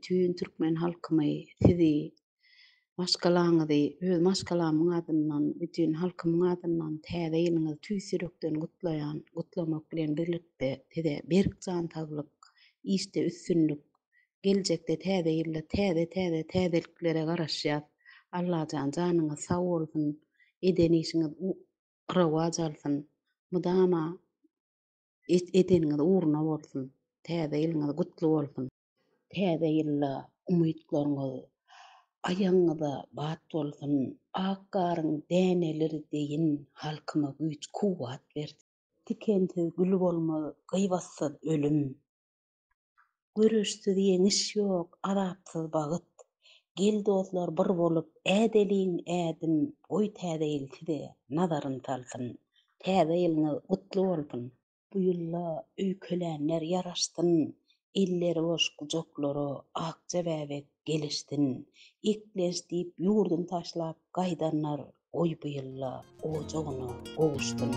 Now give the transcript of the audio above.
bütün Türkmen halkymy sizi maşgalaňyzy öz maşgalamyň adyndan, bütün halkymyň adyndan täze ýylyňyzy tüýsürekden gutlamak bilen birlikde tede berkjan taglyk, işde üstünlük, geljekde täze ýylda täzelliklere garaşýar. Allahyjan janyňyz sag bolsun, eden işiňiz rowaj alsyn, mudama edeniňiz uğruna bolsun, täze ýylyňyz gutly bolsun. Täze ýylda umytlaryňyz aýaňyza bat bolsun, akgaryň däneleri deýin halkyma güýç kuwat berdi. Tikensiz gül bolmaly, gybassyz ölüm. Göreşsiz ýeňiş ýok, azapsyz bagyt. Gel dostlar bir bolup, ädeliň ädim, goý täze ýyl tide nazaryn salsyn. Täze ýylyňyz gutly bolsun. Bu ýylda öýkelänler ýaraşdyn, elleri boş gujaklary akja bäbek gelişdin. Eklenç diýip ýurdun taşlap gaýdanlar, oý bu ýylda o jogyna gowuşdun.